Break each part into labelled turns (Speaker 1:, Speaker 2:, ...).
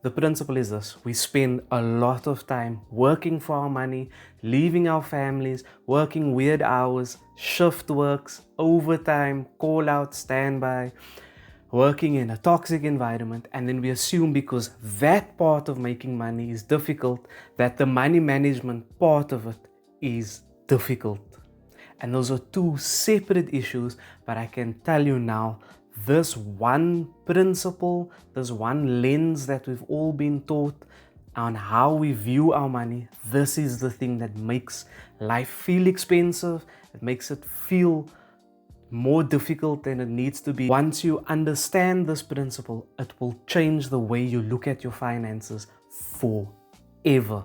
Speaker 1: The principle is this: we spend a lot of time working for our money, leaving our families, working weird hours, shift works, overtime, call out, standby, working in a toxic environment, and then we assume because that part of making money is difficult, that the money management part of it is difficult. And those are two separate issues, but I can tell you now, this one principle, this one lens that we've all been taught on how we view our money, this is the thing that makes life feel expensive. It makes it feel more difficult than it needs to be. Once you understand this principle, it will change the way you look at your finances forever.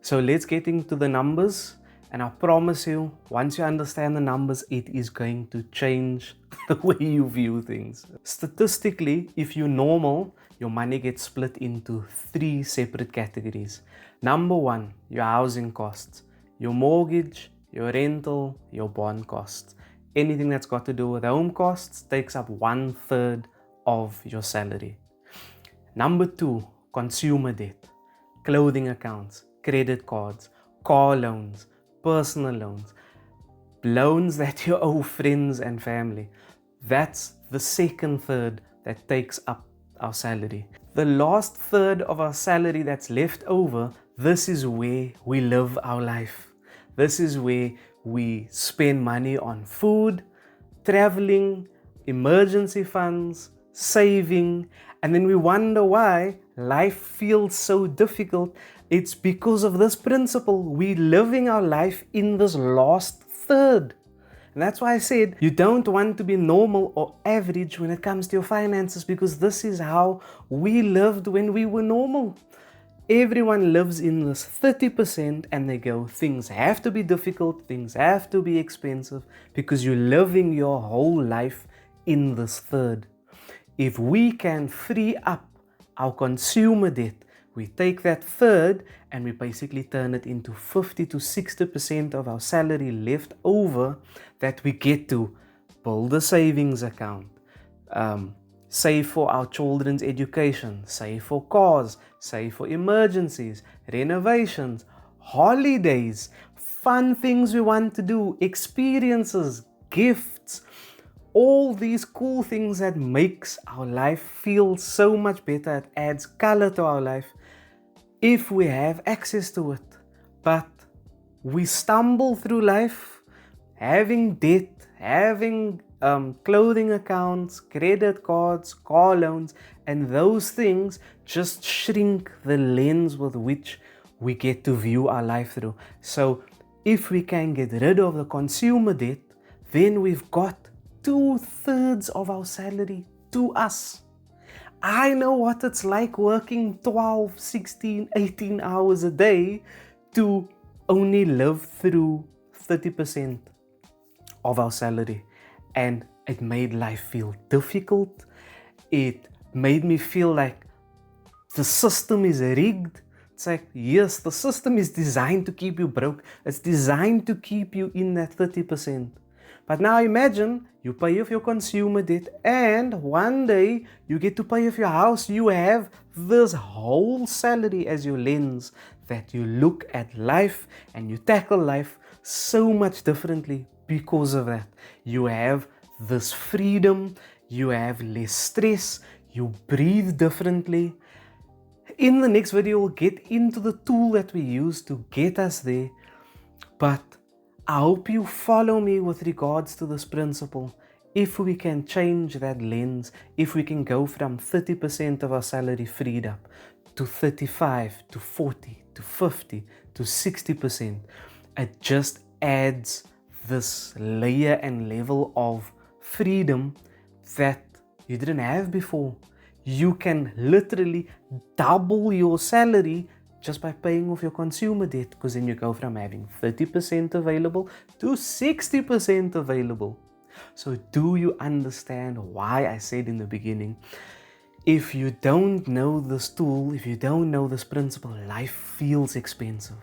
Speaker 1: So let's get into the numbers. And I promise you, once you understand the numbers, it is going to change the way you view things. Statistically, if you're normal, your money gets split into 3 separate categories. Number 1, your housing costs, your mortgage, your rental, your bond costs. Anything that's got to do with home costs takes up 1/3 of your salary. Number 2, consumer debt, clothing accounts, credit cards, car loans, personal loans, loans that you owe friends and family. That's the second third that takes up our salary. The last third of our salary that's left over, this is where we live our life. This is where we spend money on food, traveling, emergency funds, saving, and then we wonder why life feels so difficult. It's because of this principle. We're living our life in this last third. And that's why I said you don't want to be normal or average when it comes to your finances, because this is how we lived when we were normal. Everyone lives in this 30% and they go, things have to be difficult, things have to be expensive, because you're living your whole life in this third. If we can free up our consumer debt, we take that third and we basically turn it into 50 to 60% of our salary left over that we get to build a savings account, save for our children's education, save for cars, save for emergencies, renovations, holidays, fun things we want to do, experiences, gifts, all these cool things that makes our life feel so much better. It adds color to our life if we have access to it. But we stumble through life having debt, having clothing accounts, credit cards, car loans, and those things just shrink the lens with which we get to view our life through. So if we can get rid of the consumer debt, then we've got 2/3 of our salary to us. I know what it's like working 12, 16, 18 hours a day to only live through 30% of our salary. And it made life feel difficult. It made me feel like the system is rigged. It's like, yes, the system is designed to keep you broke. It's designed to keep you in that 30%. But now imagine you pay off your consumer debt and one day you get to pay off your house. You have this whole salary as your lens that you look at life and you tackle life so much differently because of that. You have this freedom, you have less stress, you breathe differently. In the next video, we'll get into the tool that we use to get us there. But I hope you follow me with regards to this principle. If we can change that lens, if we can go from 30% of our salary freed up to 35, to 40, to 50, to 60%, it just adds this layer and level of freedom that you didn't have before. You can literally double your salary just by paying off your consumer debt, because then you go from having 30% available to 60% available. So do you understand why I said in the beginning, if you don't know this tool, if you don't know this principle, life feels expensive.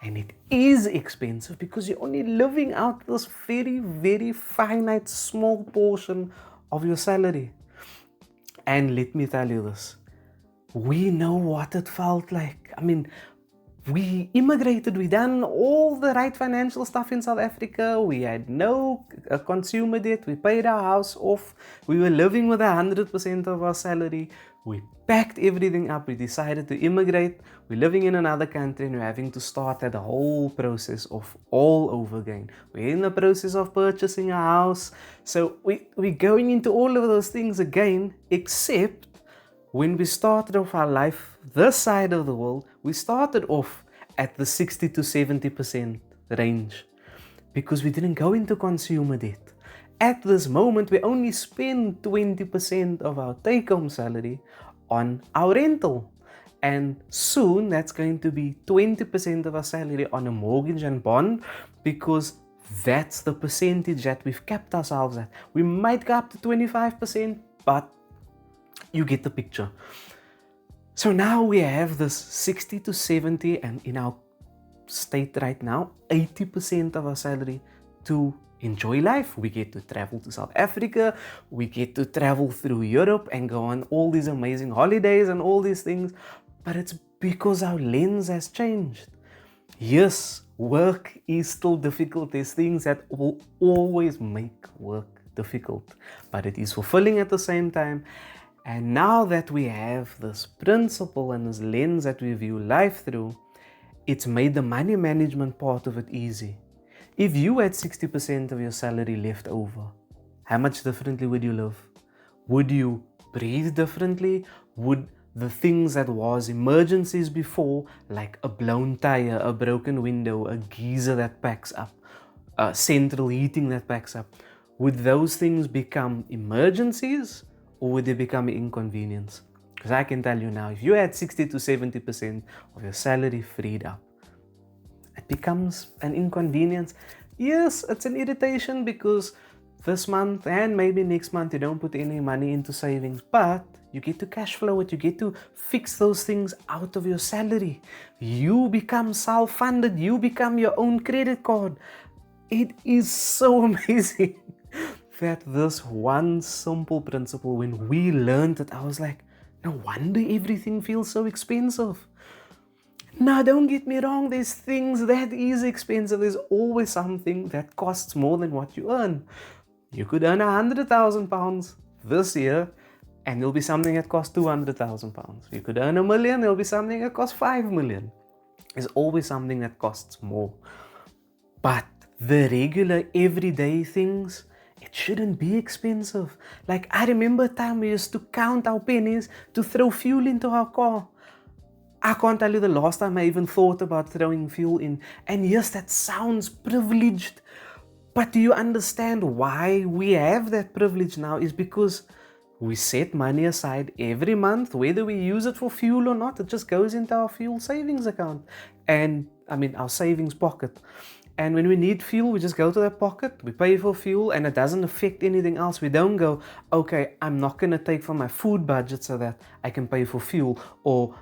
Speaker 1: And it is expensive because you're only living out this very, very finite, small portion of your salary. And let me tell you this, we know what it felt like. I mean, we immigrated, we done all the right financial stuff in South Africa, we had no consumer debt, we paid our house off, we were living with 100% of our salary, we packed everything up, we decided to immigrate, we're living in another country and we're having to start that whole process of all over again. We're in the process of purchasing a house, so we're going into all of those things again, except when we started off our life this side of the world, we started off at the 60 to 70% range because we didn't go into consumer debt. At this moment, we only spend 20% of our take-home salary on our rental. And soon that's going to be 20% of our salary on a mortgage and bond, because that's the percentage that we've kept ourselves at. We might go up to 25%, but you get the picture. So now we have this 60 to 70, and in our state right now, 80% of our salary to enjoy life. We get to travel to South Africa, we get to travel through Europe and go on all these amazing holidays and all these things, but it's because our lens has changed. Yes, work is still difficult. There's things that will always make work difficult, but it is fulfilling at the same time. And now that we have this principle and this lens that we view life through, it's made the money management part of it easy. If you had 60% of your salary left over, how much differently would you live? Would you breathe differently? Would the things that was emergencies before, like a blown tire, a broken window, a geyser that backs up, central heating that backs up, would those things become emergencies? Or would they become an inconvenience? Because I can tell you now, if you had 60 to 70% of your salary freed up, it becomes an inconvenience. Yes, it's an irritation because this month and maybe next month you don't put any money into savings, but you get to cash flow it, you get to fix those things out of your salary. You become self-funded, you become your own credit card. It is so amazing that this one simple principle, when we learned it, I was like, no wonder everything feels so expensive. Now, don't get me wrong, there's things that is expensive. There's always something that costs more than what you earn. You could earn £100,000 this year, and there'll be something that costs £200,000. You could earn $1 million, there'll be something that costs $5 million. There's always something that costs more. But the regular, everyday things, it shouldn't be expensive. Like, I remember a time we used to count our pennies to throw fuel into our car. I can't tell you the last time I even thought about throwing fuel in. And yes, that sounds privileged. But do you understand why we have that privilege now? Is because we set money aside every month, whether we use it for fuel or not. It just goes into our fuel savings account. And our savings pocket. And when we need fuel, we just go to that pocket, we pay for fuel, and it doesn't affect anything else. We don't go, okay, I'm not going to take from my food budget so that I can pay for fuel, or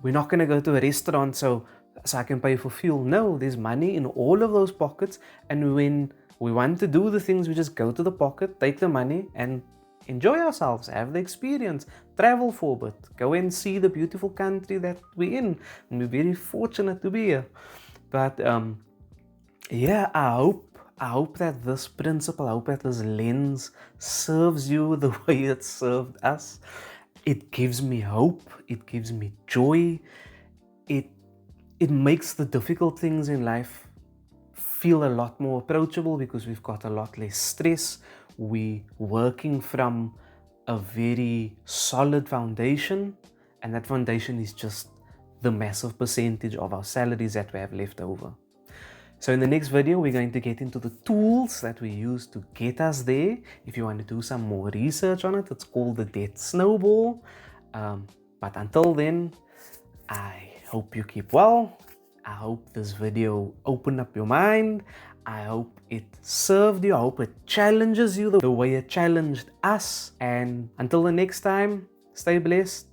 Speaker 1: we're not going to go to a restaurant so I can pay for fuel. No, there's money in all of those pockets, and when we want to do the things, we just go to the pocket, take the money, and enjoy ourselves, have the experience, travel for a bit, go and see the beautiful country that we're in, and we're very fortunate to be here. But yeah, I hope that this principle, I hope that this lens serves you the way it served us. It gives me hope, it gives me joy, it makes the difficult things in life feel a lot more approachable because we've got a lot less stress. We're working from a very solid foundation, and that foundation is just the massive percentage of our salaries that we have left over. So in the next video, we're going to get into the tools that we use to get us there. If you want to do some more research on it, it's called the debt snowball. But until then, I hope you keep well. I hope this video opened up your mind. I hope it served you. I hope it challenges you the way it challenged us. And until the next time, stay blessed.